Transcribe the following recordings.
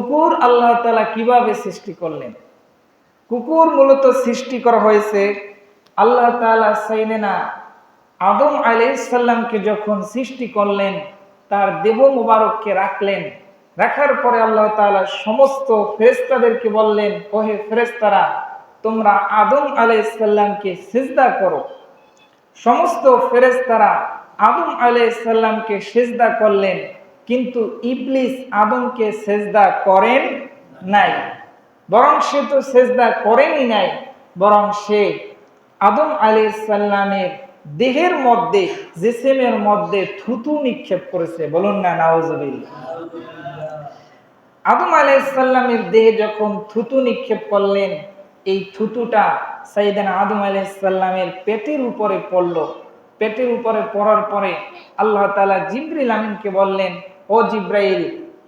কুকুর আল্লাহ তাআলা কিভাবে সৃষ্টি করলেন? কুকুর মূলত সৃষ্টি করা হয়েছে আল্লাহ তাআলা সাইয়েদনা আদম আলাইহিস সালামকে যখন সৃষ্টি করলেন, তার দেহ মুবারককে রাখলেন। রাখার পরে আল্লাহ তাআলা সমস্ত ফেরেশতাদেরকে বললেন, ওহে ফেরেশতারা, তোমরা আদম আলাইহিস সালামকে সিজদা করো। সমস্ত ফেরেশতারা আদম আলাইহিস সালামকে সিজদা করলেন, কিন্তু ইবলিস আদমকে সিজদা করেন নাই। বরং সে তো সিজদা করেনই নাই, বরং সে আদম আলাইহিস সালামের দেহের মধ্যে, জিসিমের মধ্যে থুতু নিক্ষেপ করেছে। বলুন না নাউজুবিল্লাহ। আদম আলাইহিস সালামের দেহে যখন থুতু নিক্ষেপ করলেন, এই থুতুটা সাইয়েদনা আদম আলাইহিস সালামের পেটের উপরে পড়ল। পেটের উপরে পড়ার পরে আল্লাহ তাআলা জিবরিল আমিনকে বললেন, ও জিব্রাইল,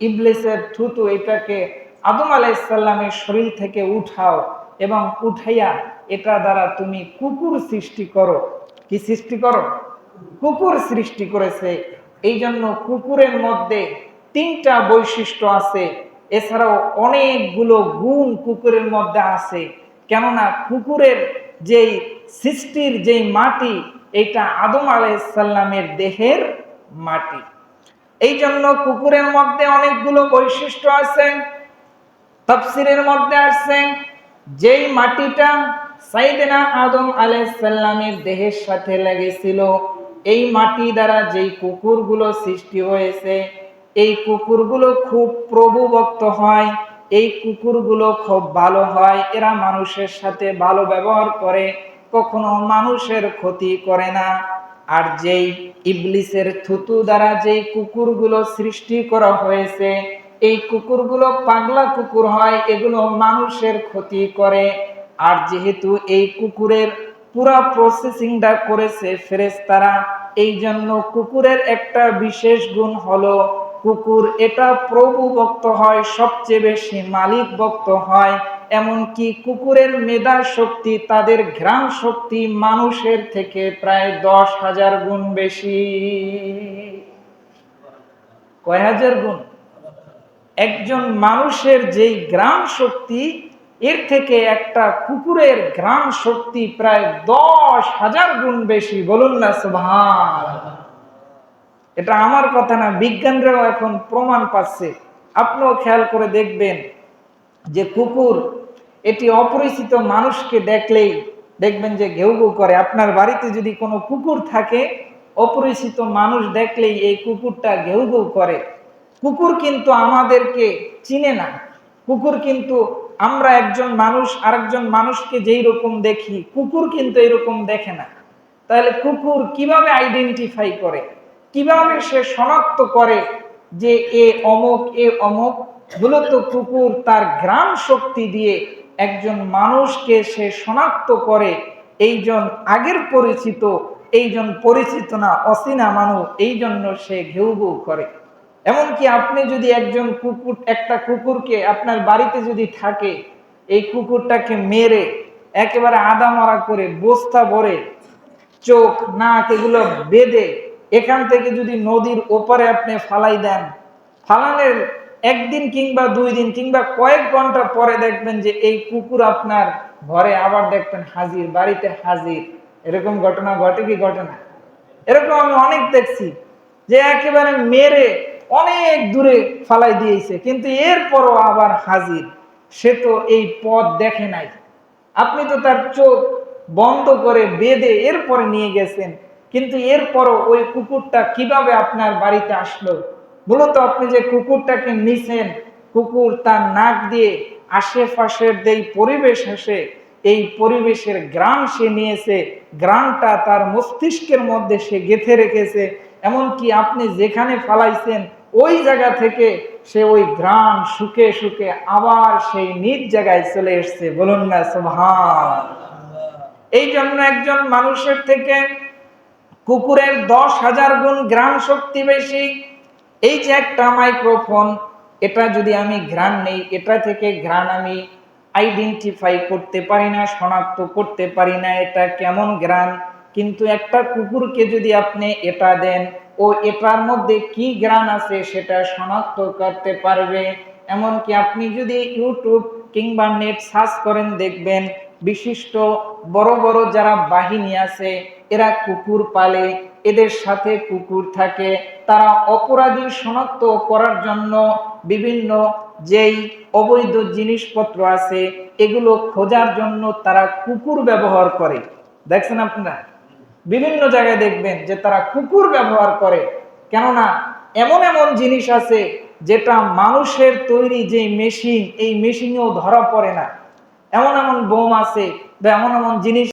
ইবলিসের থুতু এটাকে আদম আলাইহিস সালামের শরীর থেকে উঠাও এবং উঠাইয়া এটা দ্বারা তুমি কুকুর সৃষ্টি করো। কি সৃষ্টি করো? কুকুর সৃষ্টি করেছে। এই জন্য কুকুরের মধ্যে 3টা বৈশিষ্ট্য আছে, এছাড়াও অনেকগুলো গুণ কুকুরের মধ্যে আছে। কেননা কুকুরের যেই সৃষ্টির যেই মাটি, এটা আদম আলাইহিস সালামের দেহের মাটি। এই জন্য কুকুরের মধ্যে অনেকগুলো বৈশিষ্ট্য আছে। তাফসীরের মধ্যে আছে, যেই মাটিটা সাইয়েদনা আদম আলাইহিস সালামের দেহের সাথে লেগেছিল, এই মাটি দ্বারা যেই কুকুরগুলো সৃষ্টি হয়েছে, এই কুকুরগুলো খুব প্রভুভক্ত হয়, এই কুকুরগুলো খুব ভালো হয়, এরা মানুষের সাথে ভালো ব্যবহার করে, কখনো মানুষের ক্ষতি করে না। আর যেই ইবলিসের থুতু দ্বারা যেই কুকুরগুলো সৃষ্টি করা হয়েছে, এই কুকুরগুলো পাগলা কুকুর হয়, এগুলো মানুষের ক্ষতি করে। আর যেহেতু এই কুকুরের পুরা প্রসেসিংটা করেছে ফেরেশতারা, এই জন্য কুকুরের একটা বিশেষ গুণ হলো, কুকুর এটা প্রভু ভক্ত হয়, সবচেয়ে বেশি মালিক ভক্ত হয়। এমনকি কুকুরের মেধা শক্তি, তাদের ঘ্রাণ শক্তি মানুষের থেকে প্রায় 10,000 গুণ বেশি। কয় হাজার গুণ? একজন মানুষের যেই ঘ্রাণ শক্তি, এর থেকে একটা কুকুরের ঘ্রাণ শক্তি প্রায় 10,000 গুণ বেশি। বলুন না সুবহানাল্লাহ। এটা আমার কথা না, বিজ্ঞানরাও এখন প্রমাণ পাচ্ছে। আপনিও খেয়াল করে দেখবেন যে কুকুর এটি অপরিচিত মানুষকে দেখলেই দেখবেন যে ঘেউ ঘেউ করে। আপনার বাড়িতে যদি কোনো কুকুর থাকে, অপরিচিত মানুষ দেখলেই এই কুকুরটা ঘেউ ঘেউ করে। কুকুর কিন্তু আমাদেরকে চিনে না। কুকুর কিন্তু, আমরা একজন মানুষ আরেকজন মানুষকে যেই রকম দেখি, কুকুর কিন্তু এরকম দেখে না। তাহলে কুকুর কিভাবে আইডেন্টিফাই করে, কিভাবে সে শনাক্ত করে যে এ অমুক, এ অমুক? মূলত কুকুর তার ঘ্রাণ শক্তি দিয়ে একজন মানুষকে সে শনাক্ত করে, এইজন আগের পরিচিত, এইজন পরিচিত না, অচেনা মানুষ, এই জন্য সে ঘেউ ঘেউ করে। এমনকি আপনি যদি একজন কুকুর, একটা কুকুরকে আপনার বাড়িতে যদি থাকে, এই কুকুরটাকে মেরে একেবারে আদা মারা করে, বস্তা ভরে চোখ নাক এগুলো বেঁধে এখান থেকে যদি নদীর ওপারে আপনি ফালাই দেন, ফালানের 1 দিন কিংবা 2 দিন কিংবা কয়েক ঘন্টা পরে দেখবেন যে এই কুকুর আপনার ঘরে আবার দেখবেন হাজির, বাড়িতে হাজির। এরকম ঘটনা ঘটে কি ঘটে না? এরকম আমি অনেক দেখছি যে একেবারে মেরে অনেক দূরে ফালাই দিয়েছে, কিন্তু এরপরও আবার হাজির। সে তো এই পথ দেখে নাই, আপনি তো তার চোখ বন্ধ করে বেঁধে এরপরে নিয়ে গেছেন, কিন্তু এরপরও ওই কুকুরটা কিভাবে আপনার বাড়িতে আসলো? মূলত আপনি যে কুকুরটাকে নিছেন, কুকুর তার নাক দিয়ে আশেপাশের যেই পরিবেশ আসে, এই পরিবেশের ঘ্রাণ সে নিয়েছে, ঘ্রাণটা তার মস্তিষ্কের মধ্যে সে গেঁথে রেখেছে। এমনকি আপনি যেখানে ফালাইছেন ওই জায়গা থেকে সে ওই ঘ্রাণ শুকে শুকে আবার সেই নিজ জায়গায় চলে এসছে। বলুন না সুবহানাল্লাহ। এই জন্য একজন মানুষের থেকে কুকুরের 10,000 গুণ ঘ্রাণ শক্তি বেশি। এই যে একটা মাইক্রোফোন, এটা যদি আমি ঘ্রাণ নেই, এটা থেকে ঘ্রাণ আমি আইডেন্টিফাই করতে পারি না, শনাক্ত করতে পারি না এটা কেমন ঘ্রাণ। কিন্তু একটা কুকুরকে যদি আপনি এটা দেন, ও এটার মধ্যে কি ঘ্রাণ আছে সেটা শনাক্ত করতে পারবে। এমনকি আপনি যদি ইউটিউব কিংবা নেট সার্চ করেন দেখবেন বিশিষ্ট বড় বড় যারা বাহিনী আছে এরা কুকুর পালে, এদের সাথে কুকুর থাকে। তারা অপরাধী শনাক্ত করার জন্য বিভিন্ন যেই অবৈধ জিনিসপত্র আছে এগুলো খোঁজার জন্য তারা কুকুর ব্যবহার করে। দেখছেন আপনারা বিভিন্ন জায়গায় দেখবেন যে তারা কুকুর ব্যবহার করে। কেননা এমন এমন জিনিস আছে যেটা মানুষের তৈরি যে মেশিন, এই মেশিনেও ধরা পড়ে না। এমন এমন বোম আছে বা এমন এমন জিনিস